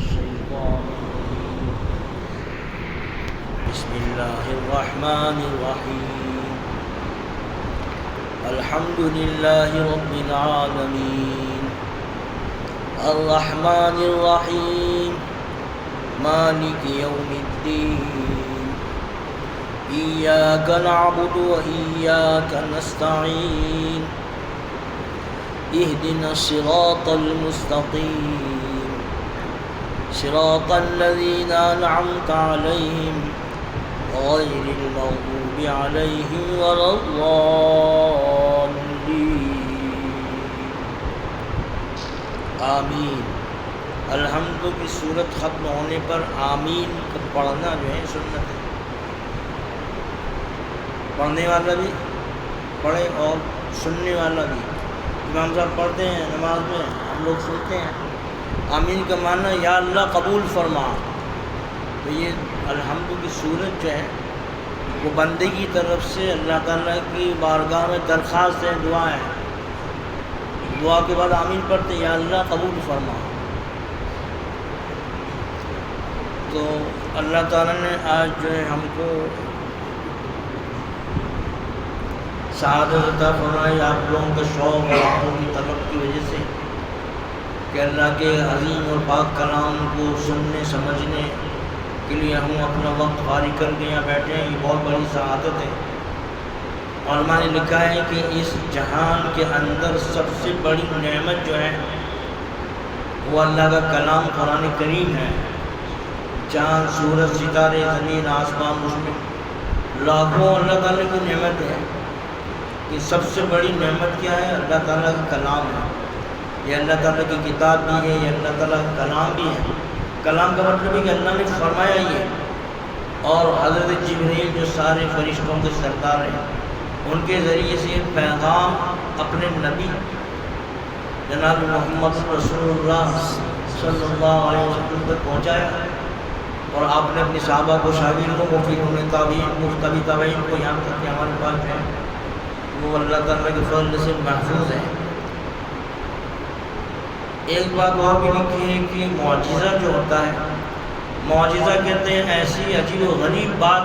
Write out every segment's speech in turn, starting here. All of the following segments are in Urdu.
الشيطان الرجيم بسم الله الرحمن الرحيم الحمد لله رب العالمين الرحمن الرحيم مالك يوم الدين إياك نعبد وإياك نستعين اهدنا الصراط المستقيم صراط الذين أنعمت عليهم غير المغضوب عليهم ولا الضالين آمین۔ الحمد کی صورت ختم ہونے پر آمین کا پڑھنا جو ہے سنت ہے، پڑھنے والا بھی پڑھے اور سننے والا بھی۔ امام صاحب پڑھتے ہیں نماز میں، ہم لوگ سنتے ہیں۔ آمین کا معنی یا اللہ قبول فرما۔ تو یہ الحمد کی صورت جو ہے وہ بندے کی طرف سے اللہ تعالیٰ کی بارگاہ میں درخواست ہے، دعا ہے۔ دعا کے بعد آمین پڑھتے یا اللہ قبول فرما۔ تو اللہ تعالیٰ نے آج جو ہے ہم کو سعادت عطا فرمائی، آپ لوگوں کا شوق اور آنکھوں کی طلب کی وجہ سے کہ اللہ کے عظیم اور پاک کلام کو سننے سمجھنے کے لیے ہم اپنا وقت فارغ کر کے یہاں بیٹھے ہیں، یہ بہت بڑی سعادت ہے۔ علماء نے لکھا ہے کہ اس جہان کے اندر سب سے بڑی نعمت جو ہے وہ اللہ کا کلام قرآن کریم ہے۔ چاند سورج ستارے زمین آسمان اس میں لاکھوں اللہ تعالیٰ کی نعمت ہے کہ سب سے بڑی نعمت کیا ہے؟ اللہ تعالیٰ کا کلام ہے۔ یہ اللہ تعالیٰ کی کتاب بھی ہے، یہ اللہ تعالیٰ کا کلام بھی ہے۔ کلام کا مطلب ہے کہ اللہ نے فرمایا یہ، اور حضرت جبریل جو سارے فرشتوں کے سردار ہیں ان کے ذریعے سے یہ پیغام اپنے نبی جناب محمد رسول اللہ صلی اللہ علیہ وسلم تک پہنچایا، اور آپ نے اپنی صحابہ کو، شاگردوں کو، پھر انہیں تابعین کو، تبی تابعین کو، یہاں تک کہ ہمارے پاس ہے وہ اللہ تعالیٰ کے فضل سے محفوظ ہے۔ ایک بات اور بھی لکھی ہے کہ معجزہ جو ہوتا ہے، معجزہ کہتے ہیں ایسی عجیب و غریب بات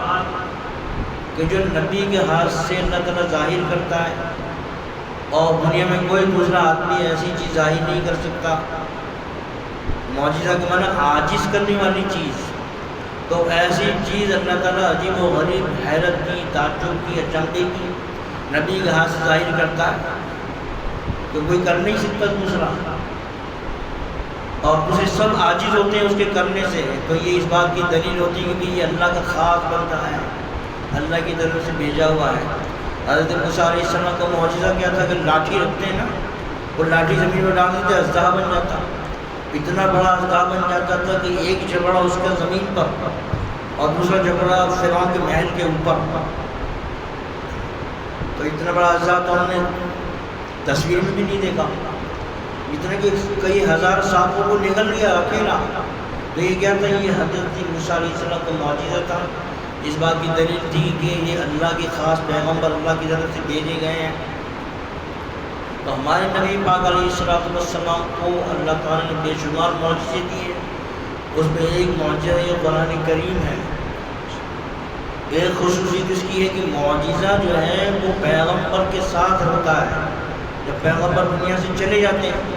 کہ جو نبی کے ہاتھ سے اللہ تعالیٰ ظاہر کرتا ہے، اور دنیا میں کوئی دوسرا آدمی ایسی چیز ظاہر نہیں کر سکتا۔ معجزہ کے معنی عاجز کرنے والی چیز، تو ایسی چیز اللہ تعالیٰ عجیب و غریب، حیرت کی، تعجب کی، اچنبے کی نبی کے ہاتھ سے ظاہر کرتا ہے کہ کوئی کر نہیں سکتا دوسرا، اور دوسرے سب عاجز ہوتے ہیں اس کے کرنے سے۔ تو یہ اس بات کی دلیل ہوتی ہے کہ یہ اللہ کا خاص بندہ ہے، اللہ کی طرف سے بھیجا ہوا ہے۔ حضرت موسیٰ علیہ السلام کا معجزہ کیا تھا کہ لاٹھی رکھتے ہیں نا، وہ لاٹھی زمین میں ڈال دیتے اژدہا بن جاتا، اتنا بڑا اژدہا بن جاتا تھا کہ ایک جبڑا اس کا زمین پر اور دوسرا جبڑا فرعون کے محل کے اوپر، تو اتنا بڑا اژدہا تو ہم نے تصویر میں بھی نہیں دیکھا، اتنا کہ کئی ہزار سانپوں کو نگل گیا اکیلا۔ تو یہ کیا تھا؟ یہ حضرت موسیٰ علیہ السلام کا معجزہ تھا۔ اس بات کی دلیل تھی کہ یہ اللہ کے خاص پیغمبر اللہ کی طرف سے بھیجے گئے ہیں۔ تو ہمارے نبی پاک علیہ السلام کو اللہ تعالیٰ نے بے شمار معجزے دیے، اس میں ایک معجزہ یہ قرآن کریم ہے۔ ایک خصوصیت اس کی ہے کہ معجزہ جو ہے وہ پیغمبر کے ساتھ ہوتا ہے۔ جب پیغمبر دنیا سے چلے جاتے ہیں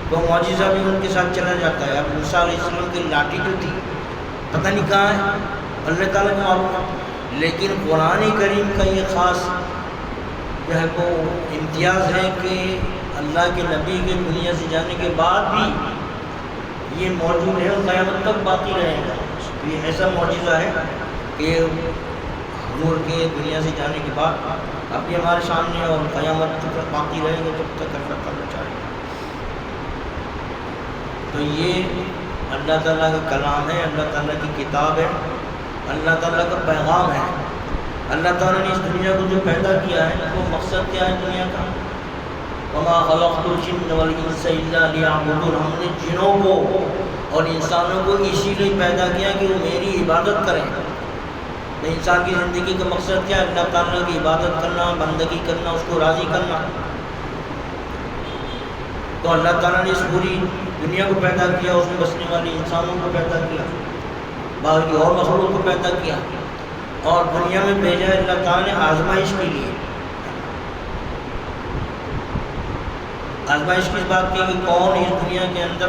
تو معجزہ بھی ان کے ساتھ چلا جاتا ہے۔ اب موسیٰ علیہ السلام کی لاٹھی جو تھی پتہ نہیں کہاں ہے، اللہ تعالیٰ کو معلوم ہے، لیکن قرآن کریم کا یہ خاص جو ہے وہ امتیاز ہے کہ اللہ کے نبی کے دنیا سے جانے کے بعد بھی یہ موجود ہے اور قیامت تک باقی رہے گا۔ تو یہ ایسا معجزہ ہے کہ حضور کے دنیا سے جانے کے بعد اب بھی ہمارے سامنے اور قیامت تک باقی رہے گا، جب تک اللہ تعالیٰ چاہے۔ تو یہ اللہ تعالیٰ کا کلام ہے، اللہ تعالیٰ کی کتاب ہے، اللہ تعالیٰ کا پیغام ہے۔ اللہ تعالیٰ نے اس دنیا کو جو پیدا کیا ہے وہ مقصد کیا ہے دنیا کا؟ وَمَا خَلَقْتُ الْجِنَّ وَالْإِنسَ إِلَّا لِيَعْبُدُونِ۔ ہم نے جنوں کو اور انسانوں کو اسی لیے پیدا کیا کہ وہ میری عبادت کریں۔ تو انسان کی زندگی کا مقصد کیا ہے؟ اللہ تعالیٰ کی عبادت کرنا، بندگی کرنا، اس کو راضی کرنا۔ تو اللہ تعالیٰ نے اس پوری دنیا کو پیدا کیا، اس میں بسنے والے انسانوں کو پیدا کیا، باقی اور مخلوق کو پیدا کیا، اور دنیا میں بھیجا ہے اللہ تعالیٰ نے آزمائش کے لیے۔ آزمائش کی بات کی کہ کون اس دنیا کے اندر،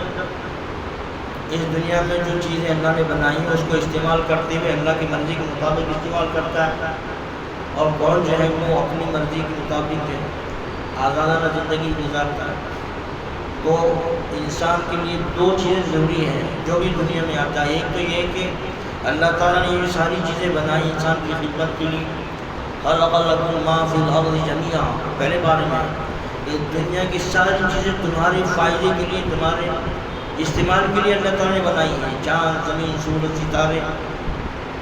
اس دنیا میں جو چیزیں اللہ نے بنائی ہیں اس کو استعمال کرتے ہوئے اللہ کی مرضی کے مطابق استعمال کرتا ہے، اور کون جو ہے وہ اپنی مرضی کے مطابق جو ہے آزادانہ زندگی گزارتا ہے۔ تو انسان کے لیے دو چیزیں ضروری ہیں جو بھی دنیا میں آتا ہے۔ ایک تو یہ کہ اللہ تعالیٰ نے یہ ساری چیزیں بنائی انسان کی خدمت کے لیے، خلق لکم ما فی الارض جمیعا، پہلے بارے میں اس دنیا کی ساری چیزیں تمہارے فائدے کے لیے، تمہارے استعمال کے لیے اللہ تعالیٰ نے بنائی ہیں۔ چاند، زمین، سورج، ستارے،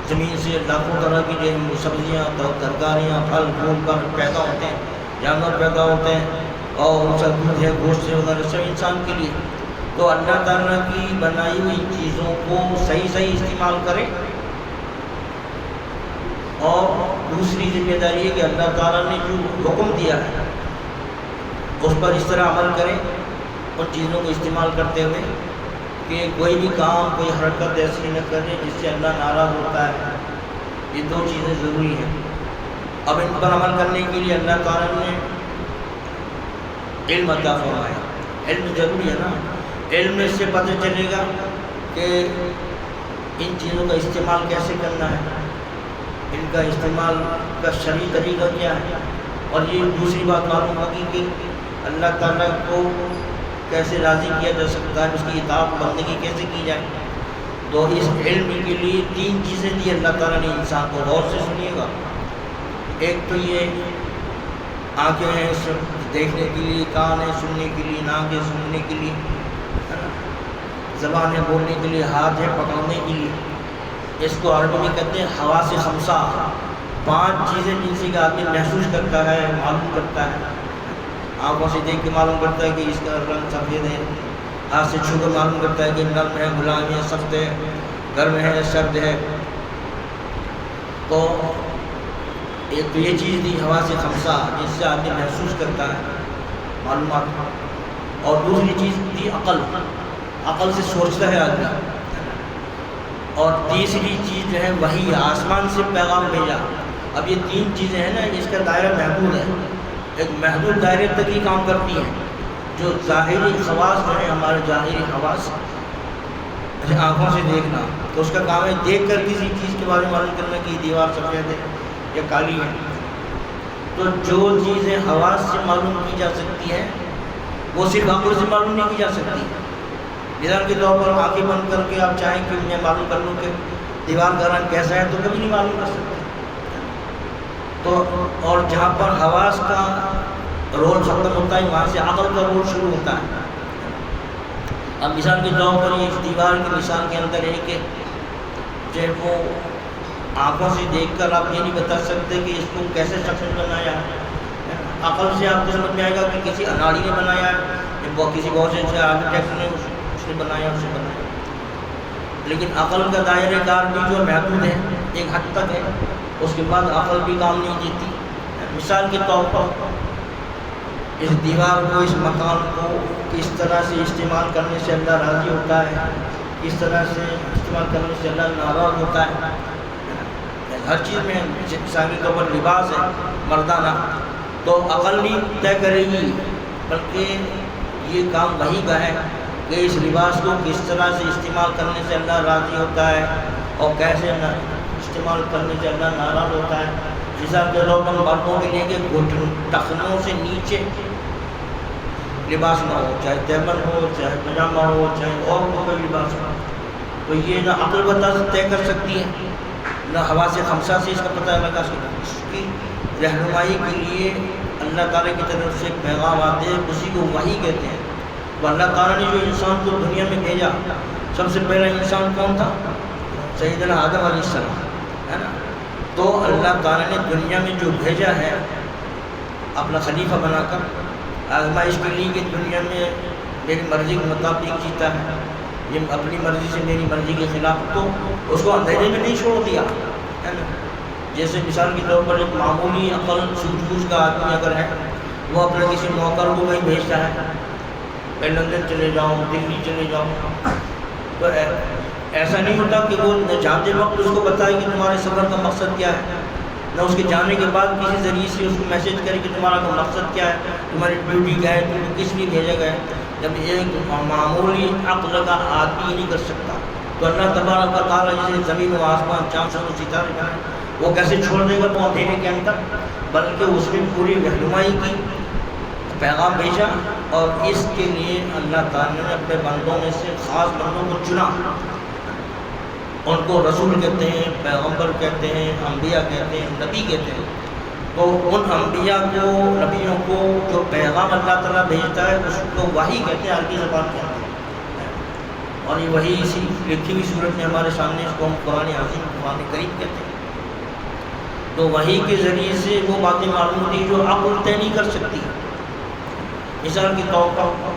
زمین سے لاکھوں طرح کی جو سبزیاں، ترکاریاں، پھل پھول پر پیدا ہوتے ہیں، جانور پیدا ہوتے ہیں، اور ان سب دودھ ہے، گوشت ہے وغیرہ سب انسان کے لیے۔ تو اللہ تعالیٰ کی بنائی ہوئی چیزوں کو صحیح استعمال کرے، اور دوسری ذمہ داری ہے کہ اللہ تعالیٰ نے جو حکم دیا ہے اس پر اس طرح عمل کرے، ان چیزوں کو استعمال کرتے ہوئے کہ کوئی بھی کام، کوئی حرکت ایسی نہ کرے جس سے اللہ ناراض ہوتا ہے۔ یہ دو چیزیں ضروری ہیں۔ اب ان پر عمل کرنے کے لیے اللہ تعالیٰ نے علم عطا فرمایا۔ علم ضروری ہے نا، علم اس سے پتہ چلے گا کہ ان چیزوں کا استعمال کیسے کرنا ہے، ان کا استعمال کا شرعی طریقہ کیا ہے، اور یہ دوسری بات معلوم ہوگی کہ اللہ تعالیٰ کو کیسے راضی کیا جا سکتا ہے، اس کی اطاعت بندگی کیسے کی جائے۔ تو اس علم کے لیے تین چیزیں دی اللہ تعالیٰ نے انسان کو، غور سے سنیے گا۔ ایک تو یہ آنکھیں ہیں دیکھنے کے لیے، کان ہے سننے کے لیے، ناک ہے سننے کے لیے، زبان ہے بولنے کے لیے، ہاتھ ہے پکڑنے کے لیے۔ اس کو عربی میں کہتے ہیں حواس خمسہ، پانچ چیزیں جن سے کہ آدمی محسوس کرتا ہے، معلوم کرتا ہے۔ آنکھوں سے دیکھ کے معلوم کرتا ہے کہ اس کا رنگ سفید ہے، ہاتھ سے چھو کر معلوم کرتا ہے کہ نرم ہے، ملائم ہے، سخت ہے، گرم ہے، سرد ہے۔ تو ایک تو یہ چیز دی حواس خمسہ جس سے آدمی محسوس کرتا ہے معلومات، اور دوسری چیز دی عقل، عقل سے سوچتا ہے آدمی، اور تیسری چیز جو ہے وحی، آسمان سے پیغام بھیجا۔ اب یہ تین چیزیں ہیں نا، اس کا دائرہ محدود ہے، ایک محدود دائرے تک ہی کام کرتی ہیں۔ جو ظاہری خواص جو ہے، ہمارے ظاہری خواص، آنکھوں سے دیکھنا، تو اس کا کام ہے دیکھ کر کسی چیز کے بارے میں معلوم کرنا کہ دیوار سفید ہے یا کالی ہے۔ تو جو چیزیں حواس سے معلوم کی جا سکتی ہیں وہ صرف عقل سے معلوم نہیں کی جا سکتی۔ مثال کے طور پر آنکھیں بند کر کے آپ چاہیں کہ میں معلوم کر لوں کہ دیوار کا رنگ کیسا ہے، تو کبھی نہیں معلوم کر سکتے۔ تو اور جہاں پر حواس کا رول ختم ہوتا ہے وہاں سے عقل کا رول شروع ہوتا ہے۔ اب مثال کے طور پر یہ اس دیوار کی مثال کے اندر ہے کہ جب وہ آنکھوں سے دیکھ کر آپ یہ نہیں بتا سکتے کہ اس کو کیسے شخص نے بنایا ہے۔ عقل سے آپ کو سمجھ میں آئے گا کہ کسی اناڑی نے بنایا ہے، وہ کسی بہت سے آرکیٹیکٹ نے اس نے بنایا، اسے بنایا۔ لیکن عقل کا دائرہ کار بھی جو محدود ہے، ایک حد تک ہے، اس کے بعد عقل بھی کام نہیں دیتی۔ مثال کے طور پر اس دیوار کو، اس مکان کو کس طرح سے استعمال کرنے سے اللہ راضی ہوتا ہے، کس طرح سے استعمال کرنے سے اللہ ناراض ہوتا ہے۔ ہر چیز میں مثال کے طور پر لباس ہے مردانہ، تو عقل نہیں طے کرے گی، بلکہ یہ کام وہی کا ہے کہ اس لباس کو کس طرح سے استعمال کرنے سے اللہ راضی ہوتا ہے اور کیسے استعمال کرنے سے اللہ ناراض ہوتا ہے۔ مثال کے طور پر مردوں کے لیے کہ ٹخنوں سے نیچے لباس نہ ہو، چاہے تیمن ہو، چاہے پجامہ ہو، چاہے اور کوئی لباس ہو، تو یہ نہ عقل طے کر سکتی ہے، نہ حواس خمسہ سے اس کا پتہ لگا سکتا۔ اس کی رہنمائی کے لیے اللہ تعالیٰ کی طرف سے پیغام آتے ہیں، اسی کو وحی کہتے ہیں۔ تو اللہ تعالیٰ نے جو انسان کو دنیا میں بھیجا، سب سے پہلا انسان کون تھا؟ سیدنا آدم علیہ السلام، ہے نا۔ تو اللہ تعالیٰ نے دنیا میں جو بھیجا ہے اپنا خلیفہ بنا کر، آزمائش کے لیے کہ دنیا میں میری مرضی کے مطابق جیتا ہے، یہ اپنی مرضی سے میری مرضی کے خلاف، تو اس کو اندھیرے میں نہیں چھوڑ دیا، ہے نا۔ جیسے مثال کے طور پر ایک معمولی عقل سوجھ بوجھ کا آدمی اگر ہے، وہ اپنے کسی نوکر کو وہی بھیجتا ہے، کہ لندن چلے جاؤ، دلی چلے جاؤ، تو ایسا نہیں ہوتا کہ وہ جاتے وقت اس کو بتائے کہ تمہارے سفر کا مقصد کیا ہے، نہ اس کے جانے کے بعد کسی ذریعے سے اس کو میسج کرے کہ تمہارا مقصد کیا ہے، تمہاری ڈیوٹی کیا ہے، تم کو کس لیے بھیجا گیا ہے. جب ایک معمولی عقل کا آدمی نہیں کر سکتا تو اللہ تبارک و تعالیٰ جسے زمین و آسمان، چاند و ستارے بنائے، وہ کیسے چھوڑ دے گا تو اندھیرے کے اندر؟ بلکہ اس نے پوری رہنمائی کی، پیغام بھیجا، اور اس کے لیے اللہ تعالیٰ نے اپنے بندوں میں سے خاص بندوں کو چنا. ان کو رسول کہتے ہیں، پیغمبر کہتے ہیں، انبیاء کہتے ہیں، نبی کہتے ہیں. تو ان انبیاء کو، نبیوں کو جو پیغام اللہ تعالیٰ بھیجتا ہے اس کو وحی کہتے ہیں، عربی زبان کے اندر. اور یہ وحی اسی لکھی ہوئی صورت میں ہمارے سامنے، اس کو ہم قرآن عظیم، قرآن کریم کہتے ہیں. تو وحی کے ذریعے سے وہ باتیں معلوم ہوتی جو عقل طے نہیں کر سکتی. مثال کے طور پر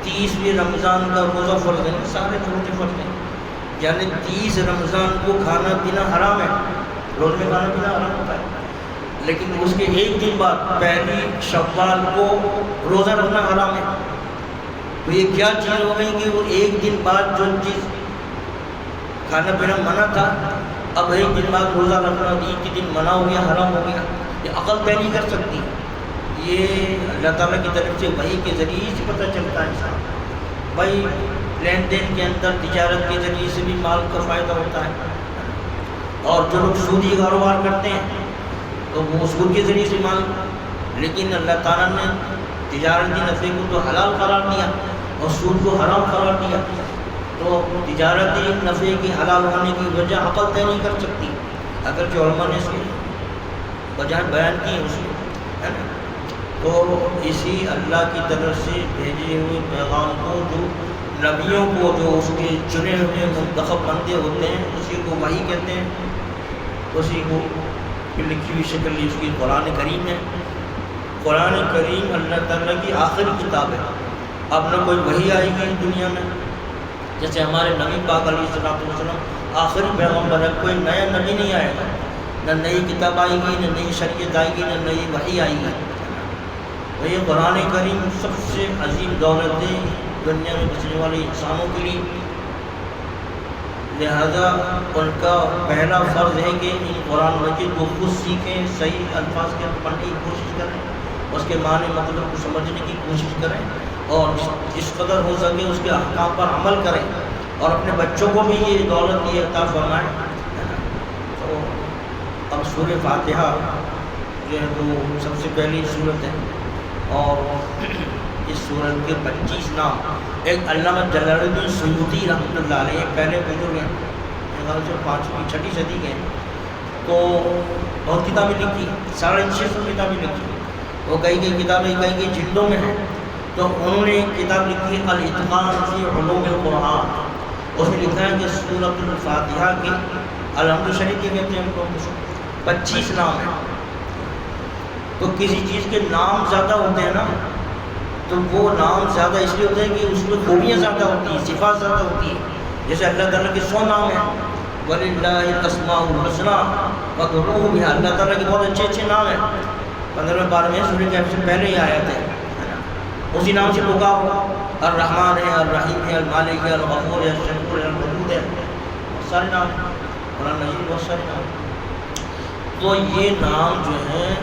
30ویں رمضان کا روزہ فرض ہے، سارے روزے فرض ہیں، یعنی 30 رمضان کو کھانا پینا حرام ہے، روز میں کھانا پینا حرام ہوتا ہے. لیکن اس کے ایک دن بعد پہلی شوال کو روزہ رکھنا حرام ہے. تو یہ کیا چیز ہو گئی کہ وہ ایک دن بعد جو چیز کھانا پینا منع تھا، اب ایک دن بعد روزہ رکھنا عید کے دن منع ہو گیا، حرام ہو گیا. یہ عقل طے نہیں کر سکتی. یہ اللہ تعالیٰ کی طرف سے وحی کے ذریعے سے پتہ چلتا ہے. بھائی لین دین کے اندر تجارت کے ذریعے سے بھی مال کا فائدہ ہوتا ہے، اور جو لوگ سودی کاروبار کرتے ہیں تو وہ سود کے ذریعے سے مال، لیکن اللہ تعالیٰ نے تجارتی نفع کو تو حلال قرار دیا اور سود کو حرام قرار دیا. تو تجارتی نفع کی حلال ہونے کی وجہ عقل طے نہیں کر سکتی، اگرچہ علماء نے اس کی وجہ بیان کی ہے اس میں، ہے نا. تو اسی اللہ کی طرف سے بھیجے ہوئے پیغام کو، جو نبیوں کو، جو اس کے چنے ہوئے منتخب بندے ہوتے ہیں، اسی کو وحی کہتے ہیں. اسی کو لکھی ہوئی شکل اس کی قرآن کریم ہے. قرآن کریم اللہ تعالیٰ کی آخری کتاب ہے. اب نہ کوئی وحی آئے گی دنیا میں، جیسے ہمارے نبی پاک علیہ الصلوۃ والسلام آخری پیغمبر ہے، کوئی نیا نبی نہیں آئے گا، نہ نئی کتاب آئے گی، نہ نئی شریعت آئے گی، نہ نئی وحی آئے گی. تو یہ قرآن کریم سب سے عظیم دولت ہے دنیا میں بسنے والے انسانوں کے لیے. لہذا ان کا پہلا فرض ہے کہ ان قرآن مجید کو خود سیکھیں، صحیح الفاظ کے پڑھنے کی کوشش کریں، اس کے معنی مطلب کو سمجھنے کی کوشش کریں، اور جس قدر ہو سکے اس کے احکام پر عمل کریں، اور اپنے بچوں کو بھی یہ دولت یہ عطا فرمائیں. تو اب سورہ فاتحہ جو ہے تو سب سے پہلی سورت ہے، اور اس سورت کے 25 نام. ایک علامہ جلال الدین سیوطی رحمۃ اللہ علیہ پہلے بزرگ ہیں، میرے خیال سے 5ویں 6ٹھی صدی کے، تو بہت کتابیں لکھی، 650 کتابیں لکھی. وہ کئی کتابیں کئی جلدوں میں ہیں. تو انہوں نے ایک کتاب لکھی ہے الاتقان فی علوم القرآن. اس میں لکھا ہے کہ سورۃ الفاتحہ کے الحمد شریف کے کہتے ہیں ہم لوگ 25 نام ہیں. تو کسی چیز کے نام زیادہ ہوتے ہیں نا، تو وہ نام زیادہ اس لیے ہوتے ہیں کہ اس میں خوبیاں زیادہ ہوتی ہیں، صفات زیادہ ہوتی ہیں. جیسے اللہ تعالیٰ کے 100 نام ہیں، وَلِلَّهِ الْأَسْمَاءُ الْحُسْنَىٰ فَادْعُوهُ بِهَا. اللہ تعالیٰ کے بہت اچھے نام ہیں. 15ویں 12ویں سورہ کہف سے پہلے ہی آیت ہے، اسی نام سے پکارو. الرحمن ہے، الرحیم ہے، المالک ہے، الغفور ہے، الشکور ہے، الودود ہے، بہت سارے نام ہیں قرآن مجید، بہت سارے نام. تو یہ نام جو ہیں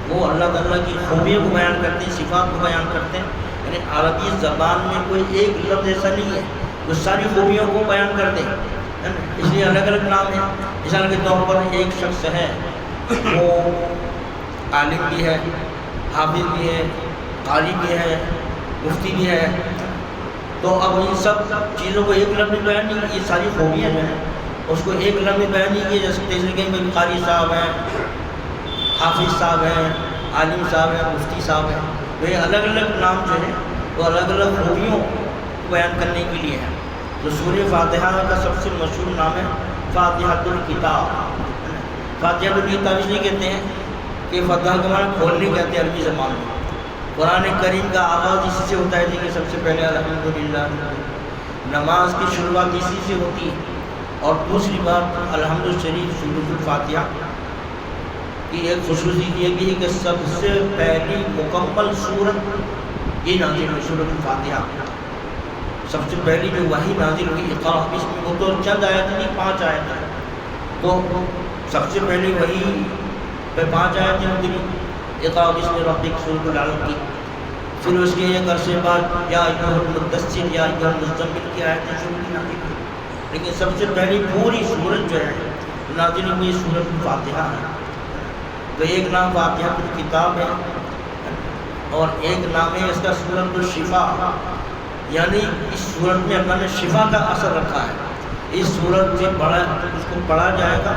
وہ اللہ تعالیٰ کی خوبیوں کو بیان کرتے ہیں، صفات کو بیان کرتے ہیں. یعنی عربی زبان میں کوئی ایک لفظ ایسا نہیں ہے جو ساری خوبیوں کو بیان کرتے ہیں، اس لیے الگ الگ نام ہیں. مثال کے طور پر ایک شخص ہے وہ عالم بھی ہے، حافظ بھی ہے، قاری بھی ہے، مفتی بھی ہے. تو اب ان سب چیزوں کو ایک لفظ میں بیان نہیں کی، یہ ساری خوبیاں جو ہیں اس کو ایک لفظ میں بیان نہیں کیا جا سکتے. اس لیے کہ قاری صاحب ہیں، حافظ صاحب ہیں، عالم صاحب ہیں، مفتی صاحب ہیں. تو یہ الگ الگ نام جو ہیں وہ الگ الگ خوبیوں کو بیان کرنے کے لیے ہیں. تو سورہ فاتحہ کا سب سے مشہور نام ہے فاتحۃ الکتاب. فاتحۃ الکتاب اس لیے کہتے ہیں کہ فتح کا معنی کھولنے کہتے ہیں عربی زبان میں. قرآن کریم کا آغاز اسی سے ہوتا ہے کہ سب سے پہلے الحمدللہ. نماز کی شروعات اسی سے ہوتی ہے. اور دوسری بات الحمد شریف سورۃ الفاتحہ کی ایک خصوصیت یہ بھی ہے کہ سب سے پہلی مکمل سورت یہ نازل ہوئی سورۃ الفاتحہ. سب سے پہلی جو وحی نازل ہوئی اقرأ باسم، وہ تو چند آیت نہیں 5 آیت ہے. تو سب سے پہلی وحی پہ 5 آیتیں اتری اقرأ باسم ربک سورۃ العلق کی. پھر اس کے ایک عرصے بعد یا ایھا المدثر یا ایھا المزمل کی آیتیں شروع کی نازل ہوئی. لیکن سب سے پہلی پوری سورت جو ہے نازل ہوئی سورۃ الفاتحہ ہے. تو ایک نام فاتحہ الکتاب ہے اور ایک نام ہے اس کا سورۃ الشفاء، یعنی اس سورت میں اللہ نے شفا کا اثر رکھا ہے. اس سورت سے اس کو پڑھا جائے گا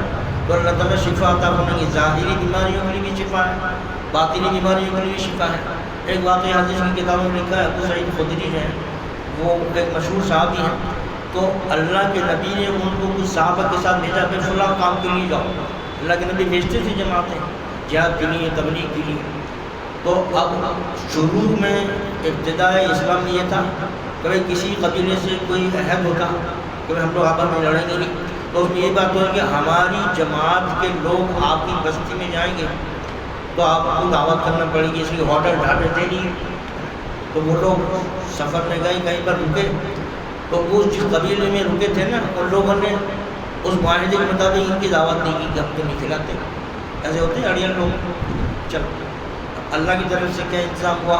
تو اللہ تعالیٰ شفا عطا کریں گے. ظاہری بیماریوں کے لیے بھی شفا ہے، باطنی بیماریوں کے لیے بھی شفا ہے. ایک واقعہ حدیث کی کتابوں میں لکھا ہے، ابو سعید خدری جو ہے وہ ایک مشہور صحابی ہیں. تو اللہ کے نبی نے ان کو کچھ صحابہ کے ساتھ بھیجا کہ فلاں کام کے لیے جاؤ. اللہ کے نبی بھیجتے تھے جماعتیں جہاد کے لیے، تبلیغ کے لیے. تو اب شروع میں ابتداء اسلام میں یہ تھا کہ کسی قبیلے سے کوئی عہد ہوتا کہ ہم لوگ آپس میں لڑیں گے نہیں، تو اس میں یہ بات ہوئی کہ ہماری جماعت کے لوگ آپ کی بستی میں جائیں گے تو آپ کو دعوت کرنا پڑے گی، اس لیے ہوٹل ڈھانڈے دے نہیں. تو وہ لوگ سفر میں گئے، کہیں پر رکے. تو اس جس قبیلے میں رکے تھے نا ان لوگوں نے اس معاہدے کے مطابق ان کی دعوت نہیں کی کہ ہم تو نہیں کھلاتے. ایسے ہوتے ہیں اڑین لوگ. چلو اللہ کی طرف سے کیا انتظام ہوا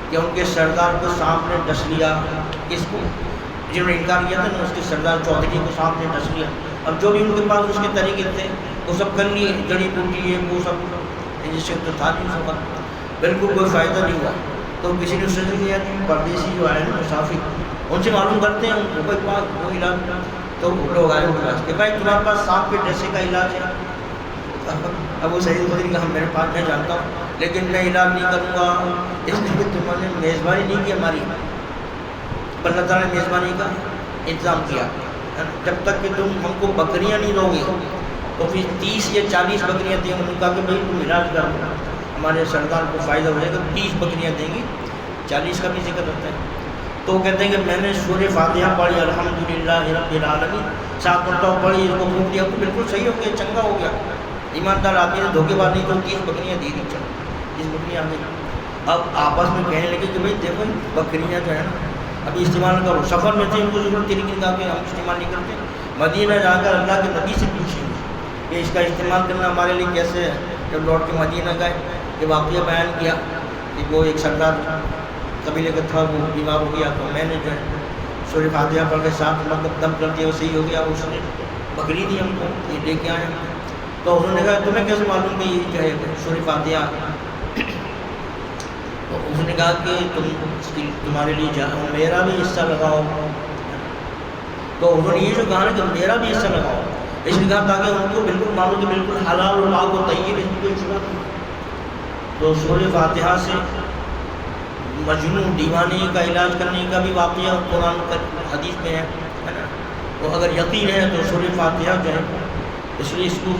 کہ ان کے سردار کو سانپ نے ڈس لیا. کس کو؟ جنہوں نے انکار کیا تھا نا، اس کے سردار چودھری کو سانپ نے ڈس لیا. اب جو بھی ان کے پاس اس کے طریقے تھے وہ سب کر لیے، جڑی بوٹی ہے وہ سب، جس سے تو تھا نہیں سب کا، بالکل کوئی فائدہ نہیں ہوا. تو کسی نے سوچا کہ یار پردیسی جو آئے نا مسافر، ان سے معلوم کرتے ہیں ان کو کوئی پاس وہ علاج. تو لوگ آئے ان کے پاس کہ بھائی تمہارے پاس سانپ کے ڈسے کا علاج ہے؟ ابو سعید خدری کہا میرے پاس میں جانتا ہوں لیکن میں علاج نہیں کروں گا، اس لیے کہ تمہوں نے میزبانی نہیں کی ہماری. اللہ تعالیٰ نے میزبانی کا انتظام کیا. جب تک کہ تم ہم کو بکریاں نہیں دو گے تو پھر 30 یا 40 بکریاں دیں. انہوں نے کہا کہ بھائی تم علاج کرو، ہمارے سردار کو فائدہ ہو جائے گا. 30 بکریاں دیں گے، 40 کا بھی ذکر رہتا ہے. تو وہ کہتے ہیں کہ میں نے سورہ فاتحہ پڑھی الحمدللہ رب العالمین 7 مرتبہ پڑھی، اس کو پھونک دیا تو بالکل صحیح ہو گیا، چنگا ہو گیا. ایماندار آدمی نے دھوکے بعد نہیں تو 30 بکریاں دے دی. چل 30 بکریاں آ گئی. اب آپس میں کہنے لگے کہ بھائی دیکھو بکریاں جو ہے نا ابھی استعمال کرو. سفر میں تھے، ان کو ضرورت تھی لیکن کہا کہ ہم استعمال نہیں کرتے. مدینہ جا کر اللہ کے نبی سے پوچھیں گے کہ اس کا استعمال کرنا ہمارے لیے کیسے ہے. جب لوٹ کے مدینہ گئے یہ واقعہ بیان کیا کہ وہ ایک سردار قبیلے کا تھا، وہ بیمار ہو گیا تو میں نے جو ہے سورہ فاتحہ پڑھ کے 7 مرتبہ دم کر دیا، وہ صحیح ہو گیا. اس نے بکری دی ہم کو، یہ لے کے آئے ہم. تو انہوں نے کہا تمہیں کیسے معلوم کہ یہ جو ہے سورہ فاتحہ؟ تو اس نے کہا کہ تمہارے لیے جاؤ، میرا بھی حصہ لگاؤ. تو انہوں نے یہ جو کہا نا کہ میرا بھی حصہ لگاؤ، اس نے کہا تاکہ ان کو بالکل معلوم کہ بالکل حلال و پاک و طیب، اس میں کوئی شبہ نہیں. تو سورہ فاتحہ سے مجنون دیوانی کا علاج کرنے کا بھی واقعہ قرآن حدیث میں ہے نا. تو اگر یقین ہے تو سورہ فاتحہ جو ہے، اس لیے اس کو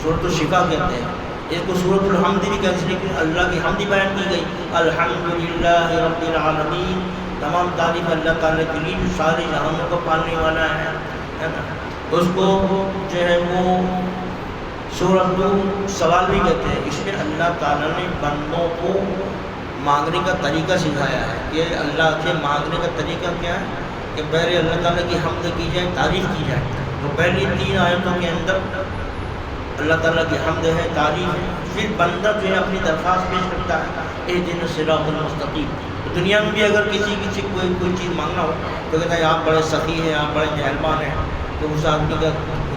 سورۃ الشفاء کہتے ہیں. اس کو سورۃ الحمد بھی کہتے ہیں، اس لیے کہ اللہ کی حمد بیان کی گئی. الحمدللہ رب العالمین، تمام تعریف اللہ تعالیٰ کے لیے جو سارے جہانوں کو پالنے والا ہے نا. اس کو جو ہے وہ سورۃ السوال بھی کہتے ہیں. اس میں اللہ تعالیٰ نے بندوں کو مانگنے کا طریقہ سکھایا ہے کہ اللہ سے مانگنے کا طریقہ کیا ہے کہ پہلے اللہ تعالیٰ کی حمد کی جائے، تعریف کی جائے. تو پہلی 3 آیتوں کے اندر اللہ تعالیٰ کی حمد ہے، تعریف ہے. پھر بندہ جو ہے اپنی درخواست پیش کرتا ہے اہدنا الصراط المستقیم. تو دنیا میں بھی اگر کسی کوئی چیز مانگنا ہو تو کہتا ہے آپ بڑے سخی ہیں، آپ بڑے مہربان ہیں. تو اس آدمی کا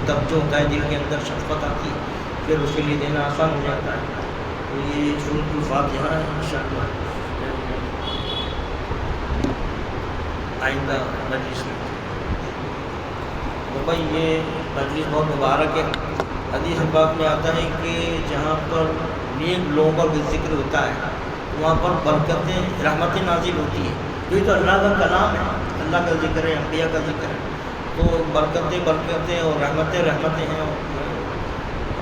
توجہ ہوتا ہے، دل کے اندر شفقت آتی ہے، پھر اس کے لیے دینا آسان ہو جاتا ہے. تو یہ سورۃ الفاتحہ ہے. انشاءاللہ آئندہ مجلس میں تو بھائی یہ مجلس بہت مبارک ہے. حدیث پاک میں آتا ہے کہ جہاں پر نیک لوگوں کا ذکر ہوتا ہے وہاں پر برکتیں، رحمتیں نازل ہوتی ہیں. یہ تو اللہ کا کلام ہے، اللہ کا ذکر ہے، انبیاء کا ذکر ہے. تو برکتیں اور رحمتیں ہیں.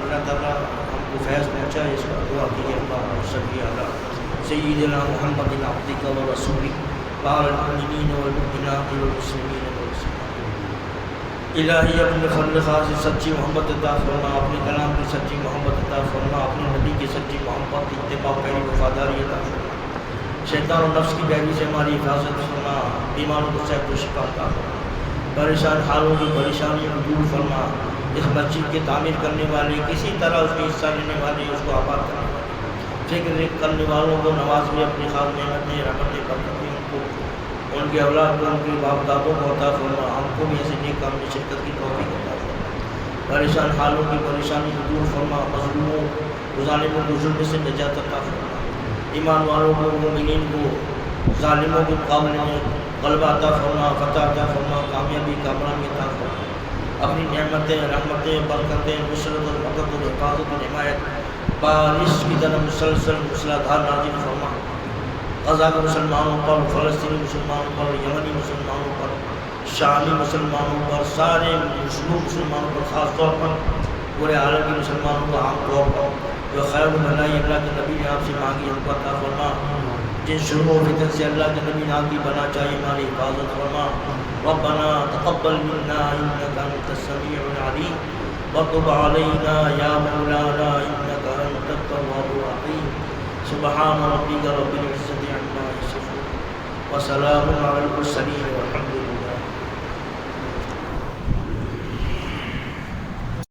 اللہ تعالیٰ ہم کو فیض پہنچائے، اس کا دعا کیجیے. اللہ صلی علی سیدنا محمد عبدک و رسولک وعلی المؤمنین والمؤمنات والمسلمین والمسلمات. الہی اپنے فضل خاص سچی محبت عطا فرما، اپنے کلام کی سچی محبت عطا فرما، اپنے نبی کی سچی محبت اتباع پیری وفاداری عطا فرما. شیطان و نفس کی بیری سے ہماری حفاظت فرما، بیماروں کو صحت و شفا عطا فرما، پریشان حالوں کی پریشانیوں کو دور فرما، اس مسجد کے تعمیر کرنے والے، کسی طرح اس میں حصہ لینے والے، اس کو آباد کرنے والے، فکر کرنے والوں کو نواز میں اپنی خاص نعمتیں رحمتیں برکتیں ان کو، ان کے اولاد کو، ان کے باپ دادوں کو عطا فرما، ہم کو بھی ایسے نیک کام میں شرکت کی توفیق عطا فرما، پریشان حالوں کی پریشانی کو دور فرما، مظلوموں ظالموں کو ظلم سے نجات عطا فرما، ایمان والوں کو، مومنین کو ظالموں کے مقابلے میں غلبہ عطا فرما، فتح عطا فرما، کامیابی کامرانی عطا فرما، اپنی نعمتیں رحمتیں برکتیں نصرت اور مدد اور حفاظت اور حمایت بارش کی طرح مسلسل موسلادھار نازل فرما، غزہ کے مسلمانوں پر، فلسطینی مسلمانوں پر، یمنی مسلمانوں پر، شامی مسلمانوں پر، سارے مسلمانوں پر، خاص طور پر پورے عالم کے مسلمانوں پر، عام طور پر جو خیر و بھلائی اللہ کے نبی نے آپ سے مانگی ان کو عطا فرما، جن شروع و فتن سے اللہ کے نبی نے آپ کی بنا چاہیے ہماری حفاظت فرما، ربنا تقبل منا انك انت السميع العليم وتب علينا يا مولانا انك انت التواب الرحيم، سبحان ربك رب العزة عما يصفون وسلام على المرسلين